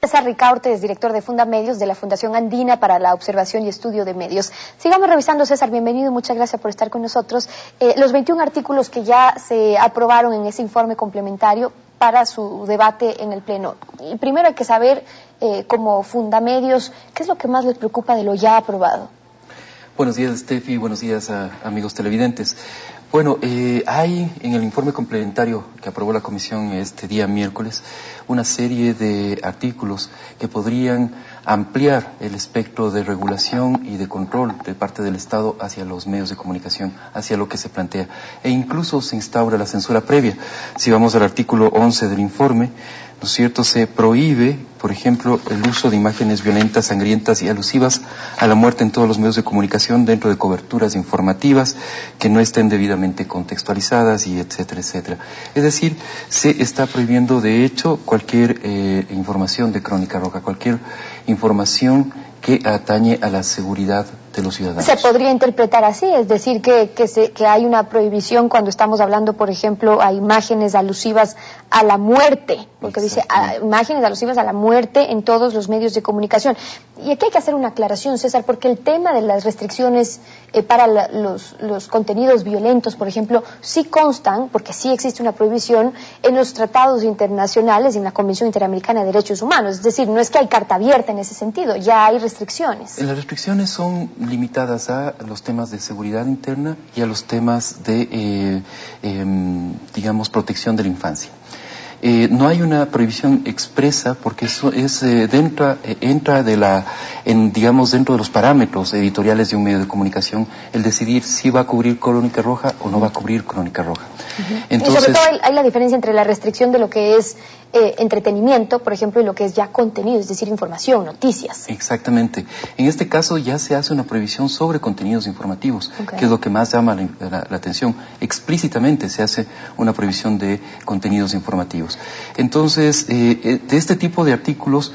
César Ricaurte es director de Fundamedios de la Fundación Andina para la Observación y Estudio de Medios. Sigamos revisando, César, bienvenido, muchas gracias por estar con nosotros. Los 21 artículos que ya se aprobaron en ese informe complementario para su debate en el Pleno. Y primero hay que saber, como Fundamedios, ¿qué es lo que más les preocupa de lo ya aprobado? Buenos días, Steffi, buenos días a amigos televidentes. Bueno, hay en el informe complementario que aprobó la Comisión este día miércoles una serie de artículos que podrían ampliar el espectro de regulación y de control de parte del Estado hacia los medios de comunicación, hacia lo que se plantea. E incluso se instaura la censura previa. Si vamos al artículo 11 del informe, ¿no es cierto?, se prohíbe, por ejemplo, el uso de imágenes violentas, sangrientas y alusivas a la muerte en todos los medios de comunicación dentro de coberturas informativas que no estén debidamente contextualizadas y etcétera, etcétera. Es decir, se está prohibiendo de hecho cualquier información de Crónica Roja, cualquier información que atañe a la seguridad de los ciudadanos. Se podría interpretar así, es decir, que hay una prohibición cuando estamos hablando, por ejemplo, a imágenes alusivas a la muerte, porque dice imágenes alusivas a la muerte en todos los medios de comunicación. Y aquí hay que hacer una aclaración, César, porque el tema de las restricciones para los contenidos violentos, por ejemplo, sí constan, porque sí existe una prohibición en los tratados internacionales y en la Convención Interamericana de Derechos Humanos. Es decir, no es que hay carta abierta en ese sentido, ya hay restricciones. Las restricciones son limitadas a los temas de seguridad interna y a los temas de, digamos, protección de la infancia. No hay una prohibición expresa porque eso es entra digamos, dentro de los parámetros editoriales de un medio de comunicación el decidir si va a cubrir Crónica Roja o no va a cubrir Crónica Roja. Entonces, y sobre todo hay la diferencia entre la restricción de lo que es entretenimiento, por ejemplo, y lo que es ya contenido, es decir, información, noticias. Exactamente. En este caso ya se hace una prohibición sobre contenidos informativos, que es lo que más llama la atención. Explícitamente se hace una prohibición de contenidos informativos. Entonces, de este tipo de artículos,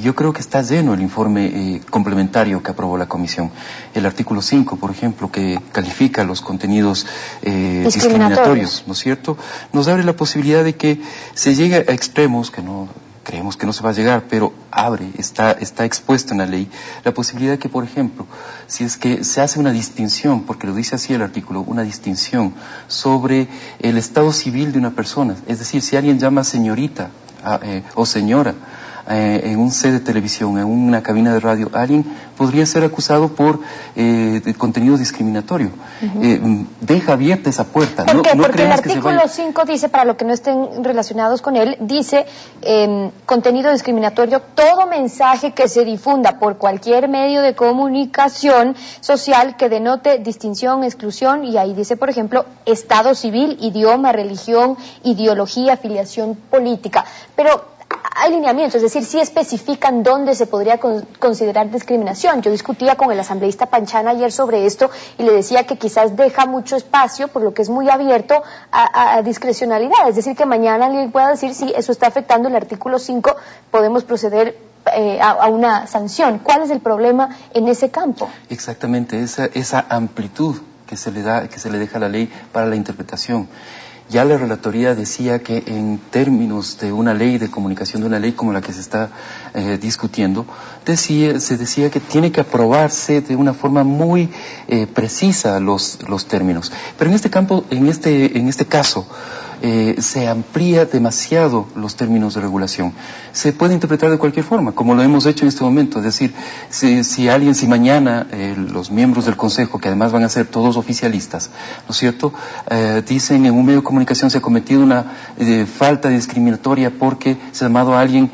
yo creo que está lleno el informe complementario que aprobó la Comisión. El artículo 5, por ejemplo, que califica los contenidos discriminatorios, ¿no es cierto? Nos abre la posibilidad de que se llegue a extremos que no creemos que no se va a llegar, pero está expuesto en la ley, la posibilidad de que, por ejemplo, si es que se hace una distinción, porque lo dice así el artículo, una distinción sobre el estado civil de una persona, es decir, si alguien llama señorita o señora en un set de televisión, en una cabina de radio, alguien podría ser acusado por de contenido discriminatorio. Deja abierta esa puerta. ¿Por qué? Porque el artículo 5 dice, para los que no estén relacionados con él, dice contenido discriminatorio, todo mensaje que se difunda por cualquier medio de comunicación social que denote distinción, exclusión, y ahí dice, por ejemplo, estado civil, idioma, religión, ideología, afiliación política. Pero hay lineamientos, es decir, sí especifican dónde se podría considerar discriminación. Yo discutía con el asambleísta Panchana ayer sobre esto y le decía que quizás deja mucho espacio, por lo que es muy abierto a discrecionalidad. Es decir, que mañana alguien pueda decir si eso está afectando el artículo 5, podemos proceder a una sanción. ¿Cuál es el problema en ese campo? Exactamente, esa amplitud que se le deja a la ley para la interpretación. Ya la relatoría decía que en términos de una ley de comunicación, de una ley como la que se está discutiendo, se decía que tiene que aprobarse de una forma muy precisa los términos. Pero en este campo, en este caso, se amplía demasiado los términos de regulación. Se puede interpretar de cualquier forma, como lo hemos hecho en este momento. Es decir, si mañana los miembros del Consejo, que además van a ser todos oficialistas, ¿no es cierto?, dicen en un medio de comunicación se ha cometido una falta discriminatoria porque se ha llamado a alguien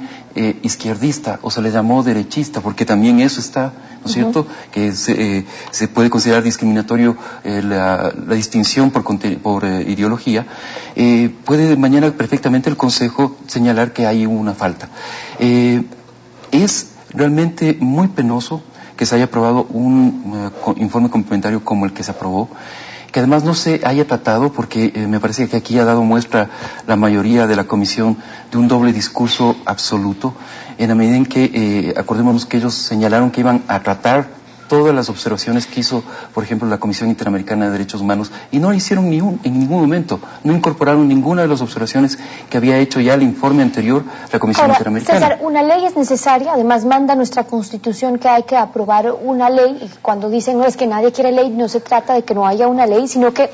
izquierdista o se le llamó derechista, porque también eso está, ¿no es cierto?, que se puede considerar discriminatorio la distinción por ideología. Puede mañana perfectamente el Consejo señalar que hay una falta. Es realmente muy penoso que se haya aprobado un informe complementario como el que se aprobó, que además no se haya tratado, porque me parece que aquí ha dado muestra la mayoría de la comisión de un doble discurso absoluto, en la medida en que, acordémonos que ellos señalaron que iban a tratar todas las observaciones que hizo, por ejemplo, la Comisión Interamericana de Derechos Humanos, y no hicieron en ningún momento, no incorporaron ninguna de las observaciones que había hecho ya el informe anterior la Comisión Interamericana. César, una ley es necesaria, además manda nuestra Constitución que hay que aprobar una ley, y cuando dicen no es que nadie quiere ley, no se trata de que no haya una ley, sino que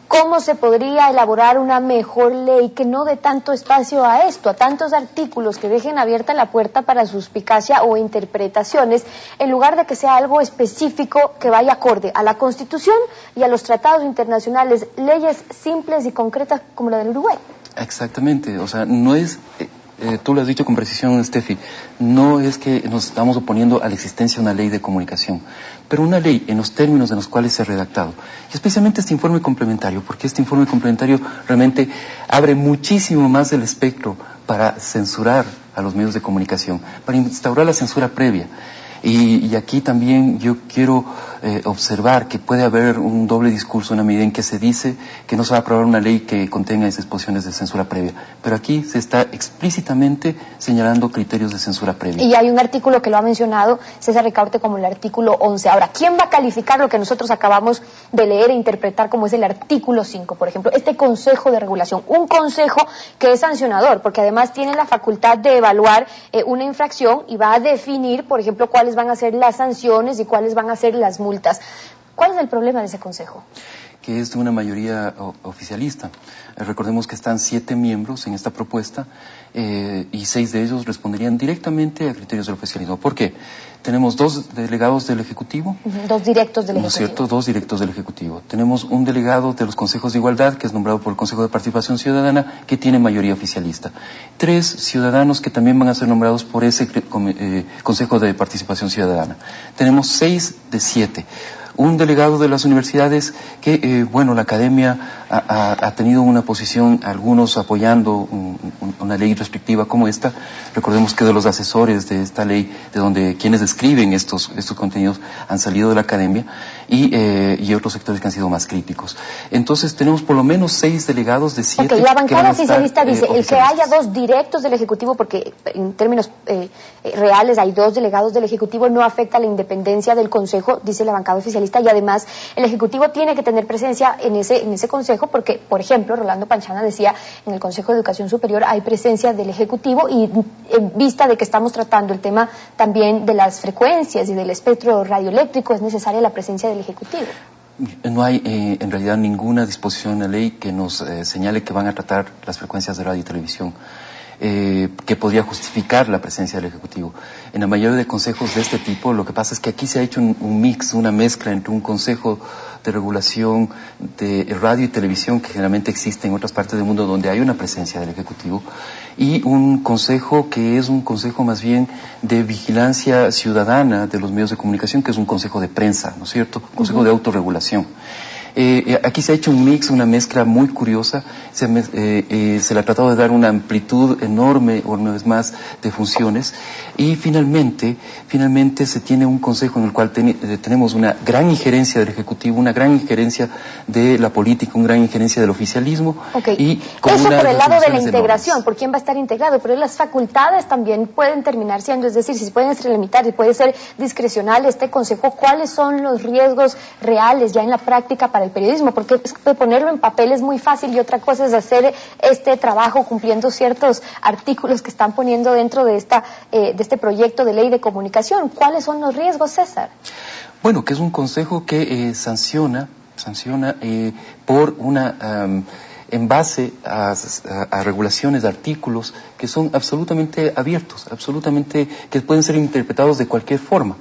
¿cómo se podría elaborar una mejor ley que no dé tanto espacio a esto, a tantos artículos que dejen abierta la puerta para suspicacia o interpretaciones, en lugar de que sea algo específico que vaya acorde a la Constitución y a los tratados internacionales, leyes simples y concretas como la del Uruguay? Exactamente, o sea, no es... tú lo has dicho con precisión, Steffi, no es que nos estamos oponiendo a la existencia de una ley de comunicación, pero una ley en los términos en los cuales se ha redactado, y especialmente este informe complementario, porque este informe complementario realmente abre muchísimo más el espectro para censurar a los medios de comunicación, para instaurar la censura previa. Y aquí también yo quiero observar que puede haber un doble discurso en la medida en que se dice que no se va a aprobar una ley que contenga esas posiciones de censura previa. Pero aquí se está explícitamente señalando criterios de censura previa. Y hay un artículo que lo ha mencionado César Ricaurte como el artículo 11. Ahora, ¿quién va a calificar lo que nosotros acabamos de leer e interpretar como es el artículo 5? Por ejemplo, este Consejo de Regulación, un consejo que es sancionador, porque además tiene la facultad de evaluar una infracción y va a definir, por ejemplo, cuáles van a ser las sanciones y cuáles van a ser las multas. ¿Cuál es el problema de ese consejo? Que es de una mayoría oficialista. Recordemos que están 7 miembros en esta propuesta y 6 de ellos responderían directamente a criterios del oficialismo. ¿Por qué? Tenemos 2 delegados del Ejecutivo. 2 directos del Ejecutivo. ¿No es cierto? 2 directos del Ejecutivo. Tenemos un delegado de los consejos de igualdad, que es nombrado por el Consejo de Participación Ciudadana, que tiene mayoría oficialista. 3 ciudadanos que también van a ser nombrados por ese Consejo de Participación Ciudadana. Tenemos 6 de 7. Un delegado de las universidades que, la academia ha tenido una posición, algunos apoyando una ley restrictiva como esta. Recordemos que de los asesores de esta ley, de donde quienes escriben estos contenidos han salido de la academia y otros sectores que han sido más críticos. Entonces tenemos por lo menos 6 delegados de 7. Okay, la bancada oficialista dice el que haya 2 directos del Ejecutivo, porque en términos reales hay 2 delegados del Ejecutivo, no afecta la independencia del Consejo, dice la bancada oficialista. Y además el Ejecutivo tiene que tener presencia en ese Consejo porque, por ejemplo, Rolando Panchana decía en el Consejo de Educación Superior hay presencia del Ejecutivo y en vista de que estamos tratando el tema también de las frecuencias y del espectro radioeléctrico es necesaria la presencia del Ejecutivo. No hay en realidad ninguna disposición en la ley que nos señale que van a tratar las frecuencias de radio y televisión. Que podría justificar la presencia del Ejecutivo. En la mayoría de consejos de este tipo, lo que pasa es que aquí se ha hecho un mix, una mezcla entre un consejo de regulación de radio y televisión que generalmente existe en otras partes del mundo donde hay una presencia del Ejecutivo y un consejo que es un consejo más bien de vigilancia ciudadana de los medios de comunicación, que es un consejo de prensa, ¿no es cierto? Consejo de autorregulación. Aquí se ha hecho un mix, una mezcla muy curiosa, se le ha tratado de dar una amplitud enorme, una vez más, de funciones, y finalmente se tiene un consejo en el cual tenemos una gran injerencia del Ejecutivo, una gran injerencia de la política, una gran injerencia del oficialismo. Okay. Y eso por el lado de la integración, por quién va a estar integrado, pero las facultades también pueden terminar siendo, es decir, si se pueden limitar y puede ser discrecional este consejo, ¿cuáles son los riesgos reales ya en la práctica para el periodismo? Porque ponerlo en papel es muy fácil y otra cosa es hacer este trabajo cumpliendo ciertos artículos que están poniendo dentro de este proyecto de ley de comunicación. ¿Cuáles son los riesgos, César? Bueno, que es un consejo que sanciona por en base a regulaciones de artículos que son absolutamente abiertos, que pueden ser interpretados de cualquier forma.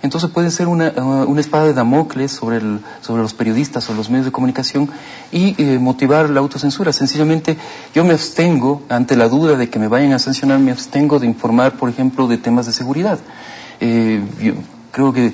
Entonces puede ser una espada de Damocles sobre los periodistas, sobre los medios de comunicación y motivar la autocensura. Sencillamente yo me abstengo, ante la duda de que me vayan a sancionar, me abstengo de informar, por ejemplo, de temas de seguridad. Yo creo que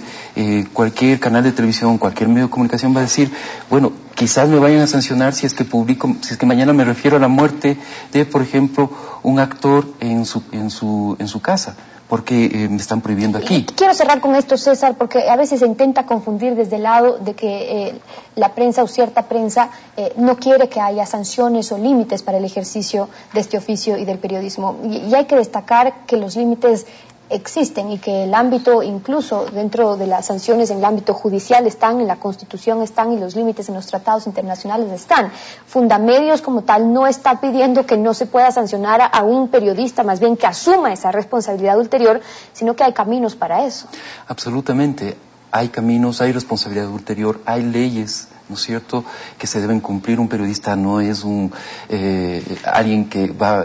cualquier canal de televisión, cualquier medio de comunicación va a decir, bueno, quizás me vayan a sancionar si es que mañana me refiero a la muerte de, por ejemplo, un actor en su casa, porque me están prohibiendo aquí. Quiero cerrar con esto, César, porque a veces se intenta confundir desde el lado de que la prensa o cierta prensa no quiere que haya sanciones o límites para el ejercicio de este oficio y del periodismo. Y hay que destacar que los límites existen y que el ámbito, incluso dentro de las sanciones en el ámbito judicial están, en la Constitución están y los límites en los tratados internacionales están. Fundamedios como tal no está pidiendo que no se pueda sancionar a un periodista, más bien que asuma esa responsabilidad ulterior, sino que hay caminos para eso. Absolutamente. Hay caminos, hay responsabilidad ulterior, hay leyes, ¿no es cierto?, que se deben cumplir. Un periodista no es alguien que va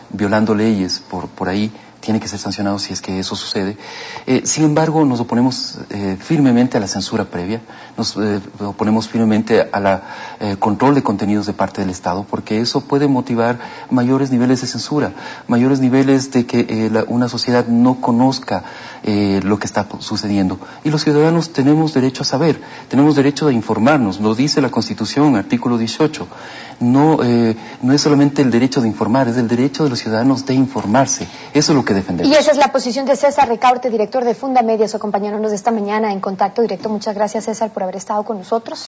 violando leyes por ahí. Tiene que ser sancionado si es que eso sucede. Sin embargo, nos oponemos firmemente a la censura previa, nos oponemos firmemente al control de contenidos de parte del Estado, porque eso puede motivar mayores niveles de censura, mayores niveles de que una sociedad no conozca lo que está sucediendo. Y los ciudadanos tenemos derecho a saber, tenemos derecho a informarnos, lo dice la Constitución, artículo 18. No es solamente el derecho de informar, es el derecho de los ciudadanos de informarse. Eso es lo que defendemos. Y esa es la posición de César Ricaurte, director de Fundamedios, acompañándonos esta mañana en Contacto Directo. Muchas gracias, César, por haber estado con nosotros.